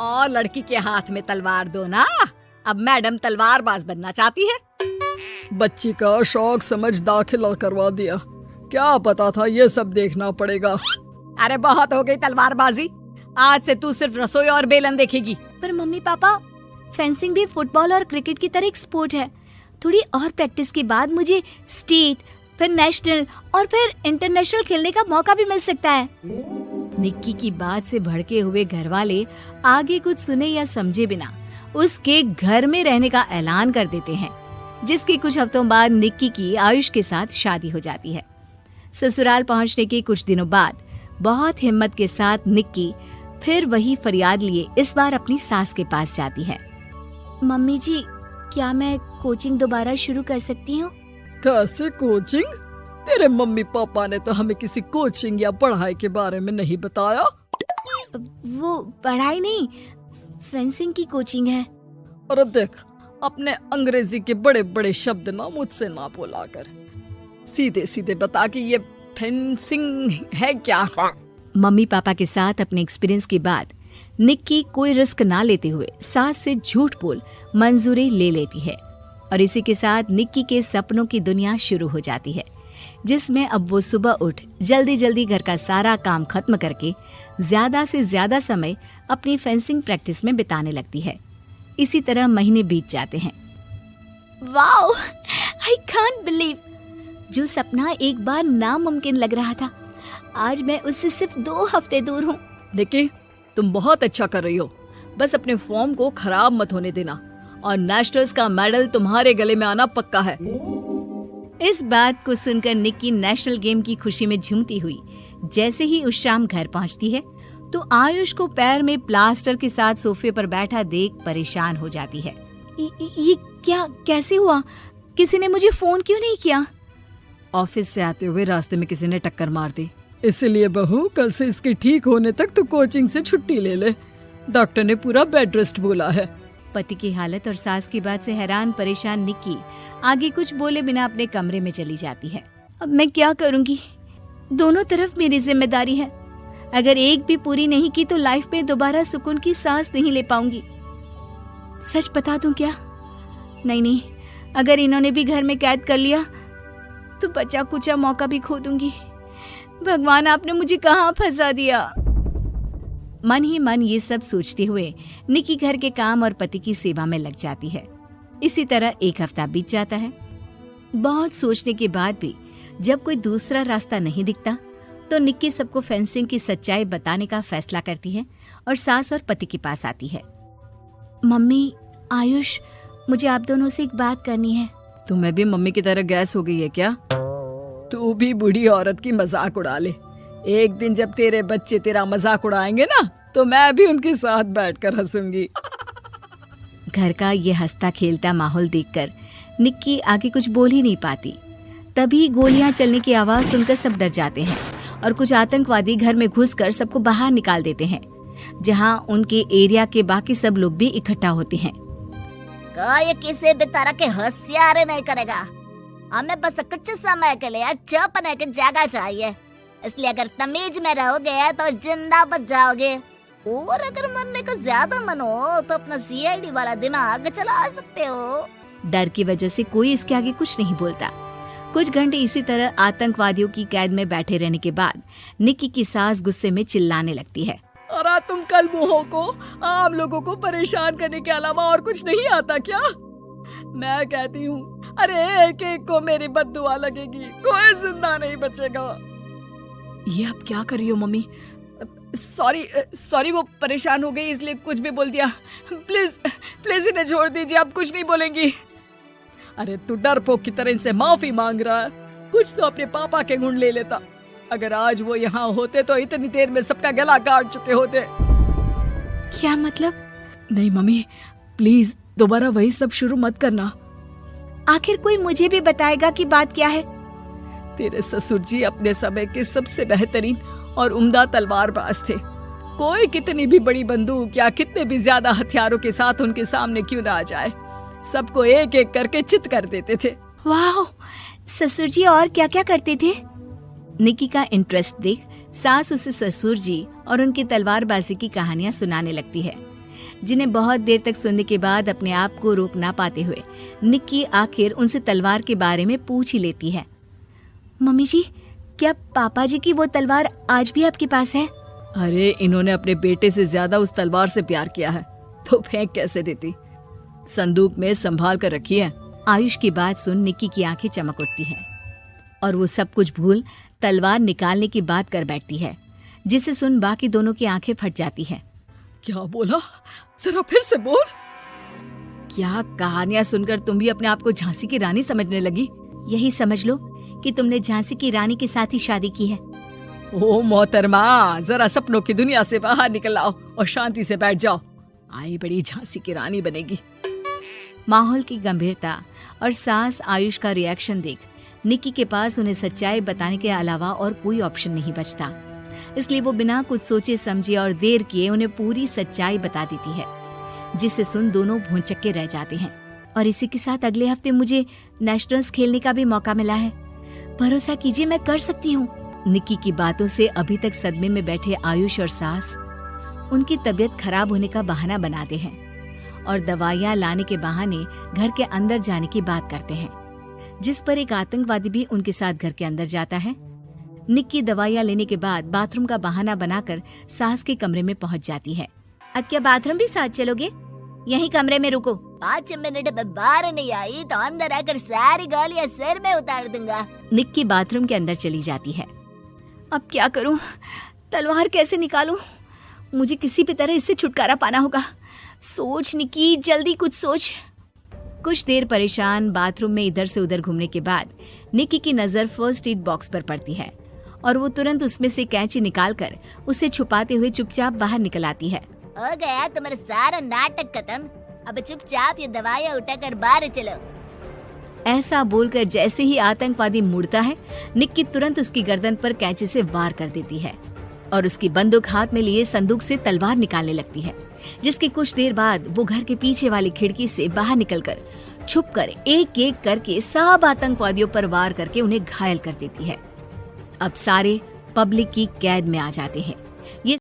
और लड़की के हाथ में तलवार दो ना। अब मैडम तलवारबाज बनना चाहती है। बच्ची का शौक समझ दाखिला करवा दिया, क्या पता था ये सब देखना पड़ेगा। अरे बहुत हो गई तलवारबाजी, आज से तू सिर्फ रसोई और बेलन देखेगी। पर मम्मी पापा, फेंसिंग भी फुटबॉल और क्रिकेट की तरह एक स्पोर्ट है। थोड़ी और प्रैक्टिस के बाद मुझे स्टेट, फिर नेशनल और फिर इंटरनेशनल खेलने का मौका भी मिल सकता है। निक्की की बात से भड़के हुए घरवाले आगे कुछ सुने या समझे बिना उसके घर में रहने का ऐलान कर देते हैं, जिसके कुछ हफ्तों बाद निक्की की आयुष के साथ शादी हो जाती है। ससुराल पहुंचने के कुछ दिनों बाद बहुत हिम्मत के साथ निक्की फिर वही फरियाद लिए इस बार अपनी सास के पास जाती है। मम्मी जी, क्या मैं कोचिंग दोबारा शुरू कर सकती हूँ? कैसे कोचिंग? तेरे मम्मी पापा ने तो हमें किसी कोचिंग या पढ़ाई के बारे में नहीं बताया। वो पढ़ाई नहीं, फेंसिंग की कोचिंग है। और देख, अपने अंग्रेजी के बड़े बड़े शब्द ना मुझसे ना बोला कर, सीधे सीधे बता कि ये फेंसिंग है क्या। मम्मी पापा के साथ अपने एक्सपीरियंस के बाद निक्की कोई रिस्क ना लेते हुए सास से झूठ बोल मंजूरी ले लेती है और इसी के साथ निक्की के सपनों की दुनिया शुरू हो जाती है, जिसमें अब वो सुबह उठ जल्दी जल्दी घर का सारा काम खत्म करके ज्यादा से ज्यादा समय अपनी फेंसिंग प्रैक्टिस में बिताने लगती है। इसी तरह महीने बीत जाते हैं। वाओ, आई कांट बिलीव, जो सपना एक बार नामुमकिन लग रहा था, आज मैं उससे सिर्फ 2 हफ्ते दूर हूँ। निक्की, तुम बहुत अच्छा कर रही हो, बस अपने फॉर्म को खराब मत होने देना और नेशनल्स का मेडल तुम्हारे गले में आना पक्का है। इस बात को सुनकर निक्की नेशनल गेम की खुशी में झूमती हुई जैसे ही उस शाम घर पहुंचती है तो आयुष को पैर में प्लास्टर के साथ सोफे पर बैठा देख परेशान हो जाती है। ये क्या, कैसे हुआ? किसी ने मुझे फोन क्यों नहीं किया? ऑफिस से आते हुए रास्ते में किसी ने टक्कर मार दी, इसलिए बहू कल से इसके ठीक होने तक तो कोचिंग से छुट्टी ले ले, डॉक्टर ने पूरा बेड रेस्ट बोला है। पति की हालत और सास की बात से हैरान परेशान निक्की आगे कुछ बोले बिना अपने कमरे में चली जाती है। अब मैं क्या करूंगी? दोनों तरफ मेरी जिम्मेदारी है। अगर एक भी पूरी नहीं की तो लाइफ में दोबारा सुकून की सांस नहीं ले पाऊंगी। सच बता दूं क्या? नहीं, अगर इन्होंने भी घर में कैद कर लिया तो बचा कुचा मौका भी खो दूंगी। भगवान, आपने मुझे कहाँ फंसा दिया। मन ही मन ये सब सोचते हुए निक्की घर के काम और पति की सेवा में लग जाती है। इसी तरह 1 हफ्ता बीत जाता है। बहुत सोचने के बाद भी जब कोई दूसरा रास्ता नहीं दिखता तो निक्की सबको फेंसिंग की सच्चाई बताने का फैसला करती है और सास और पति के पास आती है। मम्मी, आयुष, मुझे आप दोनों से एक बात करनी है। तुम्हें भी मम्मी की तरह गैस हो गई है क्या? तू भी बूढ़ी औरत की मजाक उड़ा ले। एक दिन जब तेरे बच्चे तेरा मजाक उड़ाएंगे ना तो मैं भी उनके साथ बैठकर हंसूंगी। घर का ये हंसता खेलता माहौल देखकर निक्की आगे कुछ बोल ही नहीं पाती। तभी गोलियां चलने की आवाज सुनकर सब डर जाते हैं और कुछ आतंकवादी घर में घुसकर सबको बाहर निकाल देते हैं, जहां उनके एरिया के बाकी सब लोग भी इकट्ठा होते हैं। कोई किसी भी तरह के होशियारी नहीं करेगा, हमें बस कुछ समय के लिए चुप रहने की जगह चाहिए, इसलिए अगर तमीज में रहोगे तो जिंदा बच जाओगे, और अगर मरने का ज्यादा मन हो तो अपना सीआईडी वाला दिमाग चला सकते हो। डर की वजह से कोई इसके आगे कुछ नहीं बोलता। कुछ घंटे इसी तरह आतंकवादियों की कैद में बैठे रहने के बाद निक्की की सास गुस्से में चिल्लाने लगती है। अरे तुम कल मुँहों को आम लोगों को परेशान करने के अलावा और कुछ नहीं आता क्या? मैं कहती हूँ, अरे एक एक को मेरी बद्दुआ लगेगी, कोई जिंदा नहीं बचेगा। ये आप क्या कर रही हो मम्मी? सॉरी, वो परेशान हो गई इसलिए कुछ भी बोल दिया। प्लीज इन्हें छोड़ दीजिए, आप कुछ नहीं बोलेंगी। अरे तू डरपोक की तरह इनसे माफी मांग रहा है, कुछ तो अपने पापा के गुण ले लेता। अगर आज वो यहाँ होते तो इतनी देर में सबका गला काट चुके होते। क्या मतलब? नहीं मम्मी, प्लीज दोबारा वही सब शुरू मत करना। आखिर कोई मुझे भी बताएगा कि बात क्या है। तेरे ससुर जी अपने समय के सबसे बेहतरीन और उम्दा तलवारबाज थे। कोई कितनी भी बड़ी बंदूक या कितने भी ज्यादा हथियारों के साथ उनके सामने क्यों ना आ जाए, सबको एक एक करके चित कर देते थे। वाह, ससुर जी और क्या क्या करते थे? निक्की का इंटरेस्ट देख सास उसे ससुर जी और उनकी तलवारबाजी की कहानियां सुनाने लगती है, जिन्हें बहुत देर तक सुनने के बाद अपने आप को रोक ना पाते हुए निक्की आखिर उनसे तलवार के बारे में पूछ ही लेती है। मम्मी जी, क्या पापा जी की वो तलवार आज भी आपके पास है? अरे इन्होंने अपने बेटे से ज्यादा उस तलवार से प्यार किया है तो फेंक कैसे देती, संदूक में संभाल कर रखी है। आयुष की बात सुन निक्की की आंखें चमक उठती हैं और वो सब कुछ भूल तलवार निकालने की बात कर बैठती है, जिसे सुन बाकी दोनों की आंखें फट जाती हैं। क्या बोला, जरा फिर से बोल। क्या कहानियां सुनकर तुम भी अपने आप को झांसी की रानी समझने लगी? यही समझ लो कि तुमने झांसी की रानी के साथ ही शादी की है। ओ मोहतरमा, जरा सपनों की दुनिया से बाहर निकल आओ और शांति से बैठ जाओ। आई बड़ी झांसी की रानी बनेगी। माहौल की गंभीरता और सास आयुष का रिएक्शन देख निक्की के पास उन्हें सच्चाई बताने के अलावा और कोई ऑप्शन नहीं बचता, इसलिए वो बिना कुछ सोचे समझे और देर किए उन्हें पूरी सच्चाई बता देती है, जिसे सुन दोनों भौंचक्के रह जाते हैं। और इसी के साथ अगले हफ्ते मुझे नेशनल्स खेलने का भी मौका मिला है। भरोसा कीजिए, मैं कर सकती हूँ। निक्की की बातों से अभी तक सदमे में बैठे आयुष और सास उनकी तबीयत खराब होने का बहाना बनाते हैं और दवाइयां लाने के बहाने घर के अंदर जाने की बात करते हैं, जिस पर एक आतंकवादी भी उनके साथ घर के अंदर जाता है। निक्की दवाइयां लेने के बाद बाथरूम का बहाना बनाकर सास के कमरे में पहुंच जाती है। अब क्या बाथरूम भी साथ चलोगे? यही कमरे में रुको। 5 मिनट में बाहर नहीं आई तो अंदर आकर सारी गालियां सिर में उतार दूंगा। निक्की बाथरूम के अंदर चली जाती है। अब क्या करूं? तलवार कैसे निकालूं? मुझे किसी भी तरह इससे छुटकारा पाना होगा। सोच निक्की, जल्दी कुछ सोच। कुछ देर परेशान बाथरूम में इधर से उधर घूमने के बाद निक्की की नजर फर्स्ट एड बॉक्स पर पड़ती है और वो तुरंत उसमें से कैंची निकालकर उसे छुपाते हुए चुपचाप बाहर निकल आती है। हो गया तुम्हारा सारा नाटक खत्म, अब चुपचाप ये दवाइयां उठाकर बाहर चलो। ऐसा बोलकर जैसे ही आतंकवादी मुड़ता है, निक्की तुरंत उसकी गर्दन पर कैंची से वार कर देती है और उसकी बंदूक हाथ में लिए संदूक से तलवार निकालने लगती है, जिसके कुछ देर बाद वो घर के पीछे वाली खिड़की से बाहर निकलकर छुपकर एक एक करके सब आतंकवादियों पर वार करके उन्हें घायल कर देती है। अब सारे पब्लिक की कैद में आ जाते हैं। ये